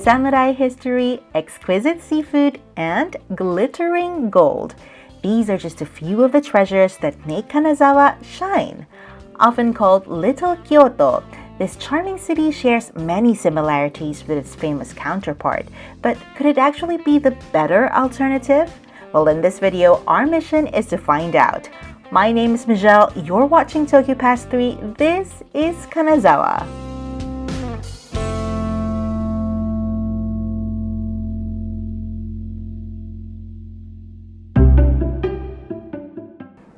samurai history, exquisite seafood, and glittering gold. These are just a few of the treasures that make Kanazawa shine. Often called Little Kyoto, this charming city shares many similarities with its famous counterpart, but could it actually be the better alternative? Well, in this video, our mission is to find out. My name is Mizhelle, you're watching Tokyo Pass 3, this is Kanazawa.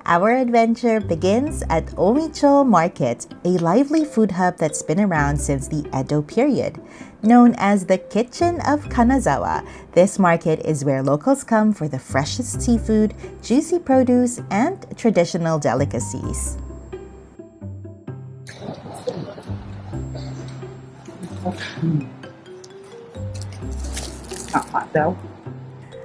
Our adventure begins at Omicho Market, a lively food hub that's been around since the Edo period. Known as the Kitchen of Kanazawa, this market is where locals come for the freshest seafood, juicy produce, and traditional delicacies. Not hot though.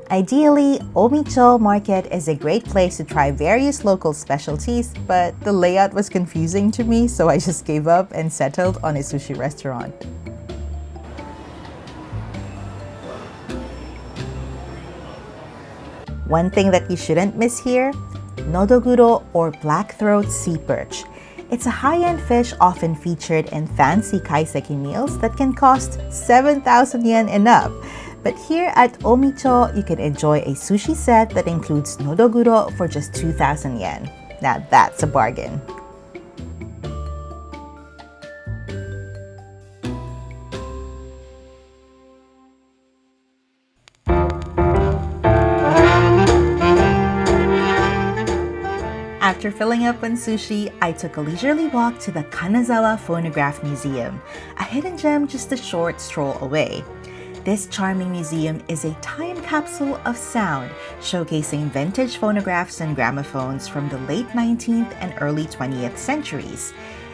Ideally, Omicho Market is a great place to try various local specialties, but the layout was confusing to me, so I just gave up and settled on a sushi restaurant. One thing that you shouldn't miss here, nodoguro or black-throat sea perch. It's a high-end fish often featured in fancy kaiseki meals that can cost 7,000 yen and up. But here at Omicho, you can enjoy a sushi set that includes nodoguro for just 2,000 yen. Now that's a bargain. After filling up on sushi, I took a leisurely walk to the Kanazawa Phonograph Museum, a hidden gem just a short stroll away. This charming museum is a time capsule of sound, showcasing vintage phonographs and gramophones from the late 19th and early 20th centuries.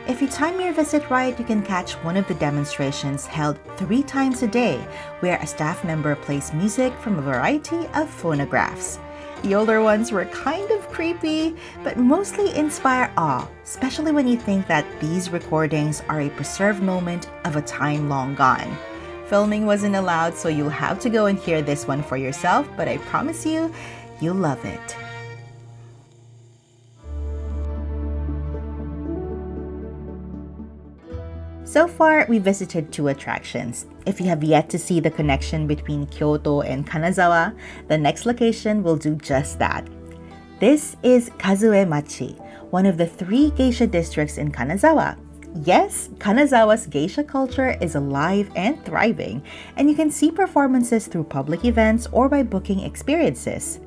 If you time your visit right, you can catch one of the demonstrations held 3 times a day, where a staff member plays music from a variety of phonographs. The older ones were kind of creepy, but mostly inspire awe, especially when you think that these recordings are a preserved moment of a time long gone. Filming wasn't allowed, so you'll have to go and hear this one for yourself, but I promise you, you'll love it. So far, we visited 2 attractions. If you have yet to see the connection between Kyoto and Kanazawa, the next location will do just that. This is Kazuemachi, one of the 3 geisha districts in Kanazawa. Yes, Kanazawa's geisha culture is alive and thriving, and you can see performances through public events or by booking experiences.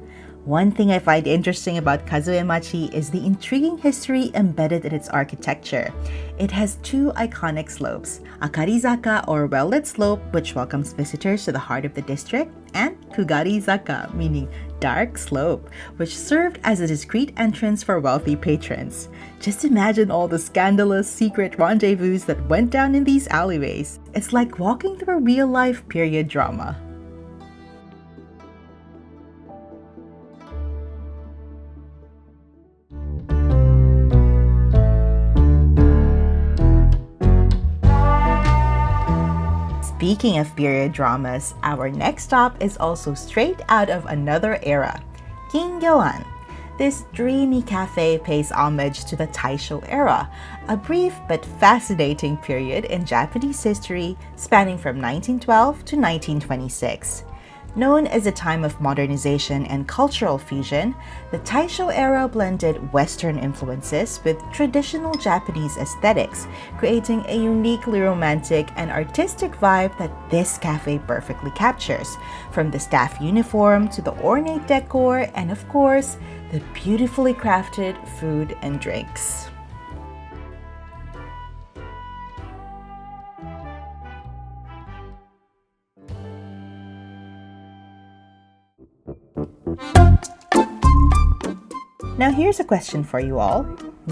One thing I find interesting about Kazuemachi is the intriguing history embedded in its architecture. It has 2 iconic slopes, Akarizaka or well-lit slope, which welcomes visitors to the heart of the district, and Kugarizaka, meaning dark slope, which served as a discreet entrance for wealthy patrons. Just imagine all the scandalous secret rendezvous that went down in these alleyways. It's like walking through a real-life period drama. Speaking of period dramas, our next stop is also straight out of another era, Kingyoan. This dreamy cafe pays homage to the Taisho era, a brief but fascinating period in Japanese history spanning from 1912 to 1926. Known as a time of modernization and cultural fusion, the Taisho era blended Western influences with traditional Japanese aesthetics, creating a uniquely romantic and artistic vibe that this cafe perfectly captures, from the staff uniform to the ornate decor and, of course, the beautifully crafted food and drinks. Now here's a question for you all.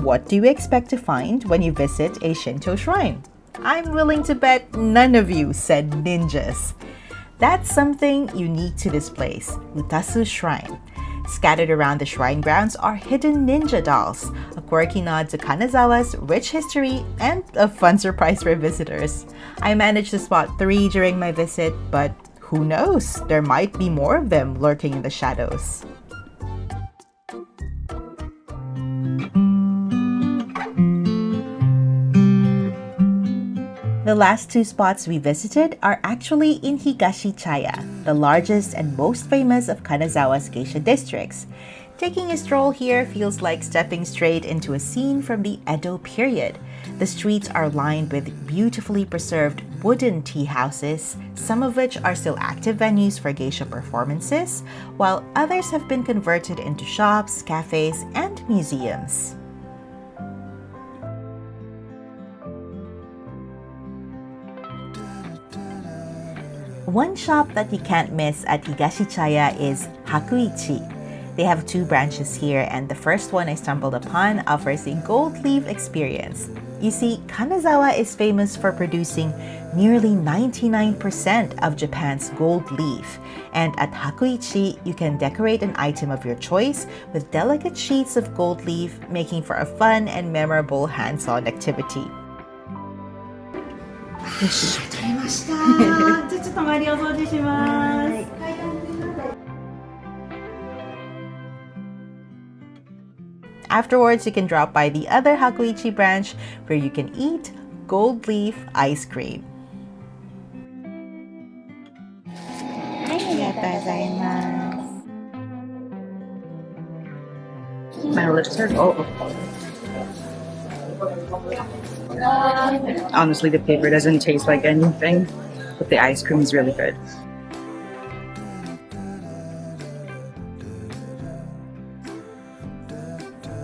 What do you expect to find when you visit a Shinto shrine? I'm willing to bet none of you said ninjas. That's something unique to this place, Utasu Shrine. Scattered around the shrine grounds are hidden ninja dolls, a quirky nod to Kanazawa's rich history and a fun surprise for visitors. I managed to spot 3 during my visit, but who knows? There might be more of them lurking in the shadows. The last 2 spots we visited are actually in Higashi Chaya, the largest and most famous of Kanazawa's geisha districts. Taking a stroll here feels like stepping straight into a scene from the Edo period. The streets are lined with beautifully preserved wooden tea houses, some of which are still active venues for geisha performances, while others have been converted into shops, cafes, and museums. One shop that you can't miss at Higashi Chaya is Hakuichi. They have 2 branches here, and the first one I stumbled upon offers a gold leaf experience. You see, Kanazawa is famous for producing nearly 99% of Japan's gold leaf, and at Hakuichi, you can decorate an item of your choice with delicate sheets of gold leaf, making for a fun and memorable hands-on activity. Afterwards, you can drop by the other Hakuichi branch where you can eat gold leaf ice cream. My lips are Honestly, the paper doesn't taste like anything, but the ice cream is really good.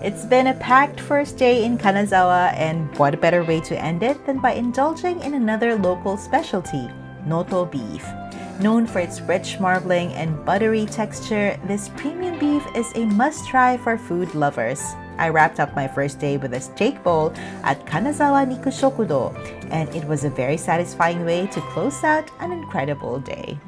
It's been a packed first day in Kanazawa, and what better way to end it than by indulging in another local specialty, noto beef. Known for its rich marbling and buttery texture, this premium beef is a must-try for food lovers. I wrapped up my first day with a steak bowl at Kanazawa Niku Shokudo, and it was a very satisfying way to close out an incredible day.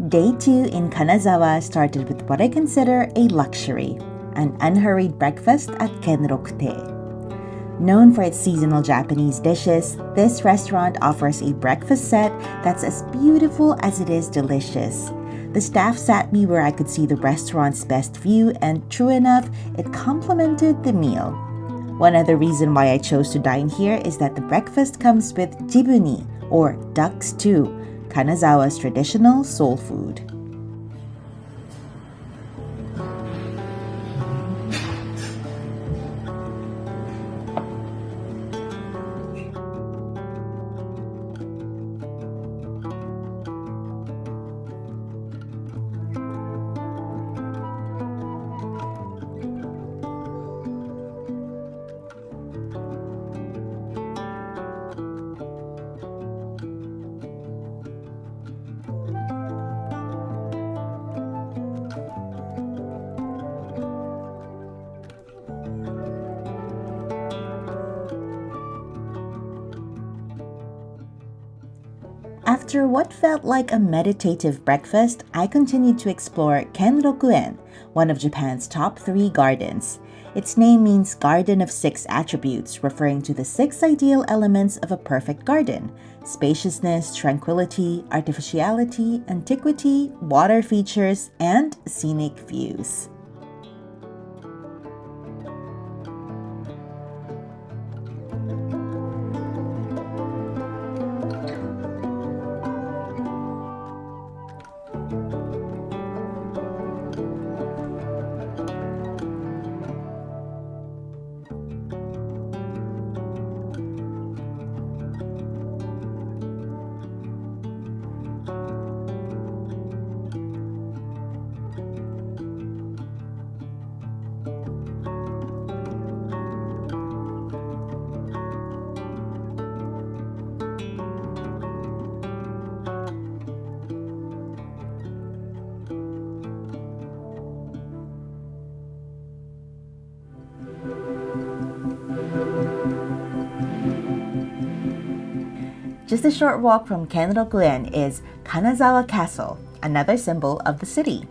Day 2 in Kanazawa started with what I consider a luxury, an unhurried breakfast at Kenrokutei. Known for its seasonal Japanese dishes, this restaurant offers a breakfast set that's as beautiful as it is delicious. The staff sat me where I could see the restaurant's best view, and true enough, it complemented the meal. One other reason why I chose to dine here is that the breakfast comes with jibuni, or duck stew, Kanazawa's traditional soul food. After what felt like a meditative breakfast, I continued to explore Kenrokuen, one of Japan's top 3 gardens. Its name means Garden of 6 Attributes, referring to the 6 ideal elements of a perfect garden: spaciousness, tranquility, artificiality, antiquity, water features, and scenic views. Just a short walk from Kenrokuen is Kanazawa Castle, another symbol of the city.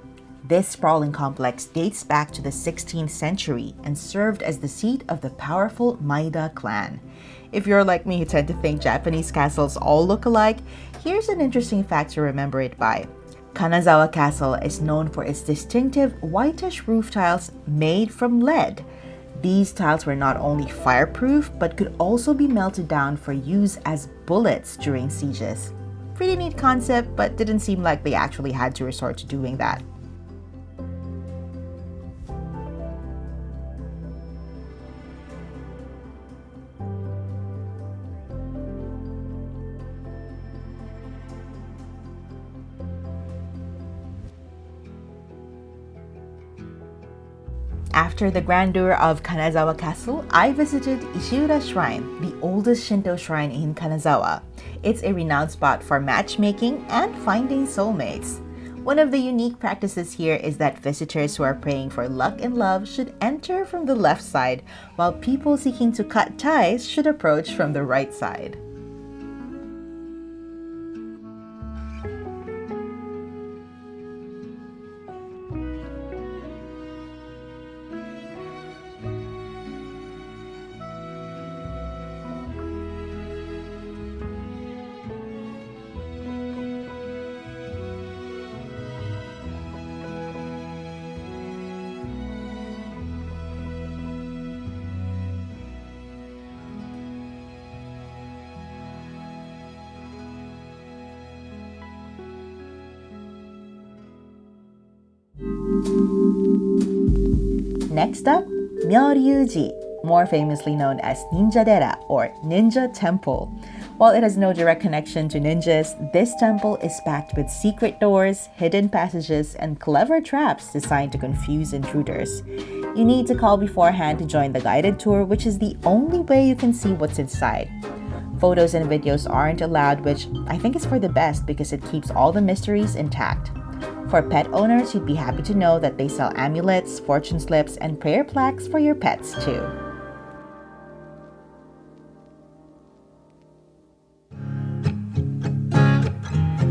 This sprawling complex dates back to the 16th century and served as the seat of the powerful Maida clan. If you're like me who tend to think Japanese castles all look alike, here's an interesting fact to remember it by. Kanazawa Castle is known for its distinctive whitish roof tiles made from lead. These tiles were not only fireproof, but could also be melted down for use as bullets during sieges. Pretty neat concept, but didn't seem like they actually had to resort to doing that. After the grandeur of Kanazawa Castle, I visited Ishiura Shrine, the oldest Shinto shrine in Kanazawa. It's a renowned spot for matchmaking and finding soulmates. One of the unique practices here is that visitors who are praying for luck and love should enter from the left side, while people seeking to cut ties should approach from the right side. Next up, Myoryuji, more famously known as Ninja-dera or Ninja Temple. While it has no direct connection to ninjas, this temple is packed with secret doors, hidden passages, and clever traps designed to confuse intruders. You need to call beforehand to join the guided tour, which is the only way you can see what's inside. Photos and videos aren't allowed, which I think is for the best because it keeps all the mysteries intact. For pet owners, you'd be happy to know that they sell amulets, fortune slips, and prayer plaques for your pets too.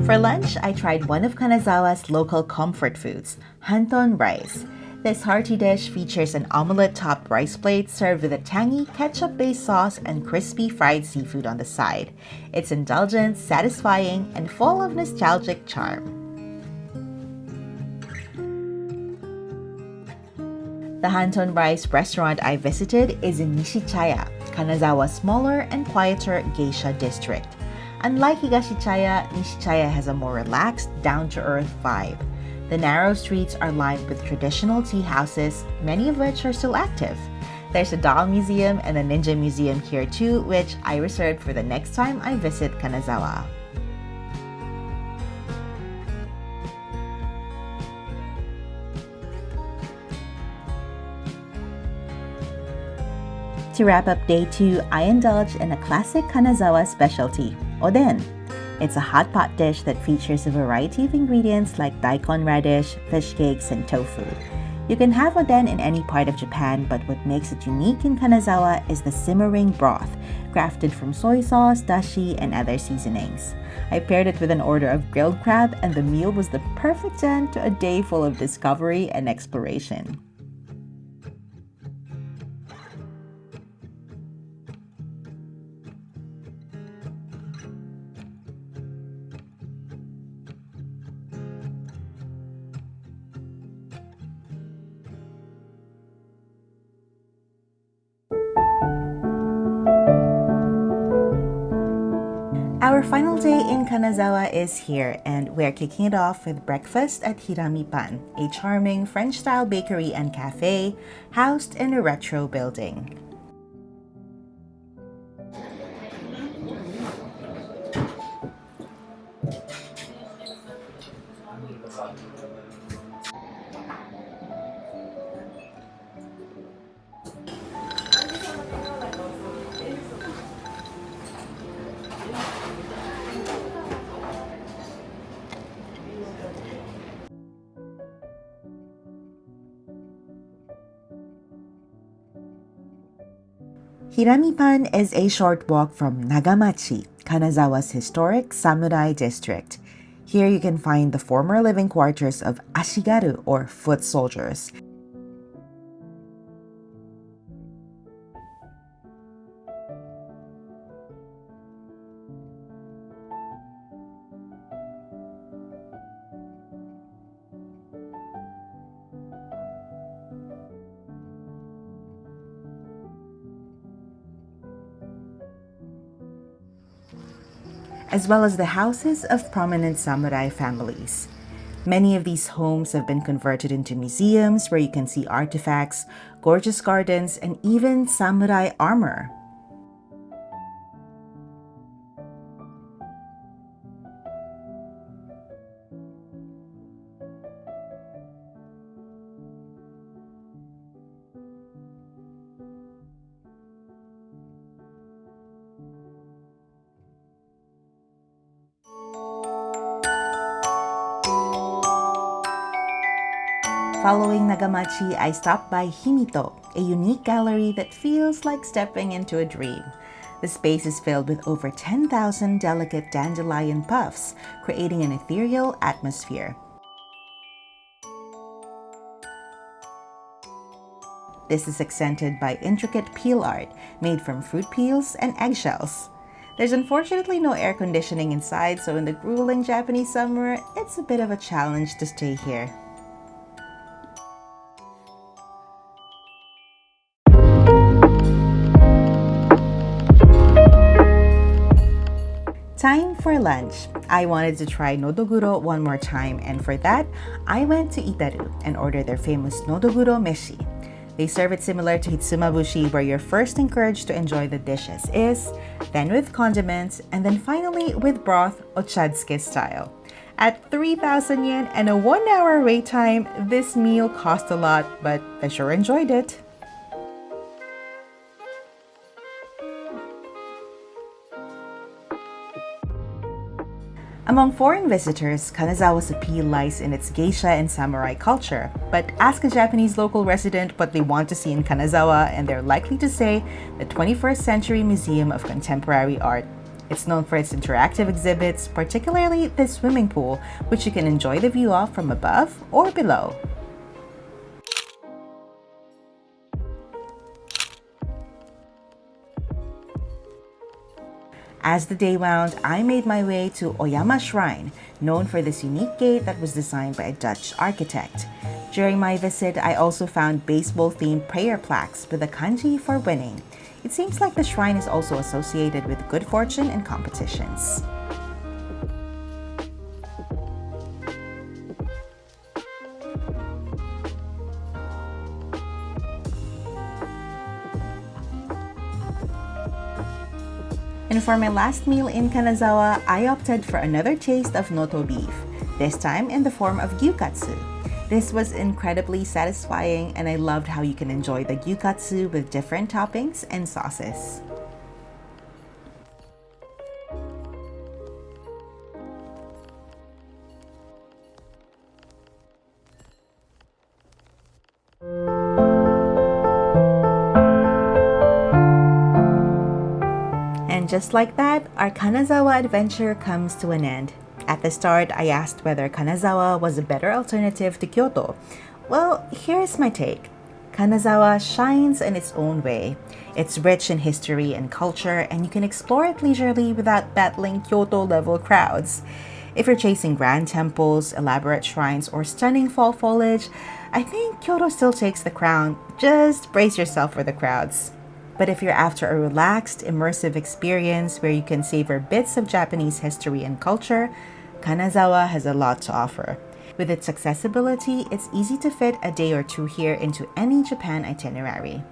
For lunch, I tried one of Kanazawa's local comfort foods, hanton rice. This hearty dish features an omelette-topped rice plate served with a tangy ketchup-based sauce and crispy fried seafood on the side. It's indulgent, satisfying, and full of nostalgic charm. The Hanton Rice restaurant I visited is in Nishi Chaya, Kanazawa's smaller and quieter geisha district. Unlike Higashi Chaya, Nishi Chaya has a more relaxed, down-to-earth vibe. The narrow streets are lined with traditional tea houses, many of which are still active. There's a doll museum and a ninja museum here too, which I reserved for the next time I visit Kanazawa. To wrap up day 2, I indulged in a classic Kanazawa specialty, oden. It's a hot pot dish that features a variety of ingredients like daikon radish, fish cakes, and tofu. You can have oden in any part of Japan, but what makes it unique in Kanazawa is the simmering broth, crafted from soy sauce, dashi, and other seasonings. I paired it with an order of grilled crab, and the meal was the perfect end to a day full of discovery and exploration. Our final day in Kanazawa is here, and we're kicking it off with breakfast at Hirami Pan, a charming French-style bakery and cafe housed in a retro building. Hirami Pan is a short walk from Nagamachi, Kanazawa's historic samurai district. Here you can find the former living quarters of ashigaru or foot soldiers. As well as the houses of prominent samurai families. Many of these homes have been converted into museums where you can see artifacts, gorgeous gardens, and even samurai armor. Following Nagamachi, I stopped by HIMITO, a unique gallery that feels like stepping into a dream. The space is filled with over 10,000 delicate dandelion puffs, creating an ethereal atmosphere. This is accented by intricate peel art made from fruit peels and eggshells. There's unfortunately no air conditioning inside, so in the grueling Japanese summer, it's a bit of a challenge to stay here. Time for lunch. I wanted to try nodoguro one more time, and for that, I went to Itaru and ordered their famous nodoguro meshi. They serve it similar to hitsumabushi, where you're first encouraged to enjoy the dish as is, then with condiments, and then finally with broth ochadsuke style. At 3,000 yen and a 1-hour wait time, this meal cost a lot, but I sure enjoyed it. Among foreign visitors, Kanazawa's appeal lies in its geisha and samurai culture. But ask a Japanese local resident what they want to see in Kanazawa, and they're likely to say the 21st Century Museum of Contemporary Art. It's known for its interactive exhibits, particularly the swimming pool, which you can enjoy the view of from above or below. As the day wound, I made my way to Oyama Shrine, known for this unique gate that was designed by a Dutch architect. During my visit, I also found baseball-themed prayer plaques with a kanji for winning. It seems like the shrine is also associated with good fortune and competitions. And for my last meal in Kanazawa, I opted for another taste of noto beef, this time in the form of gyukatsu. This was incredibly satisfying, and I loved how you can enjoy the gyukatsu with different toppings and sauces. And just like that, our Kanazawa adventure comes to an end. At the start, I asked whether Kanazawa was a better alternative to Kyoto. Well, here's my take. Kanazawa shines in its own way. It's rich in history and culture, and you can explore it leisurely without battling Kyoto-level crowds. If you're chasing grand temples, elaborate shrines, or stunning fall foliage, I think Kyoto still takes the crown. Just brace yourself for the crowds. But if you're after a relaxed, immersive experience where you can savor bits of Japanese history and culture, Kanazawa has a lot to offer. With its accessibility, it's easy to fit a day or two here into any Japan itinerary.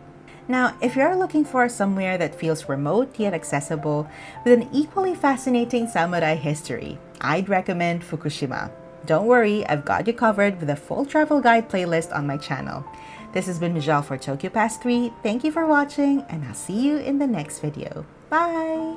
Now, if you're looking for somewhere that feels remote yet accessible with an equally fascinating samurai history, I'd recommend Fukushima. Don't worry, I've got you covered with a full travel guide playlist on my channel. This has been Mizhelle for Tokyo Pass 3. Thank you for watching, and I'll see you in the next video. Bye!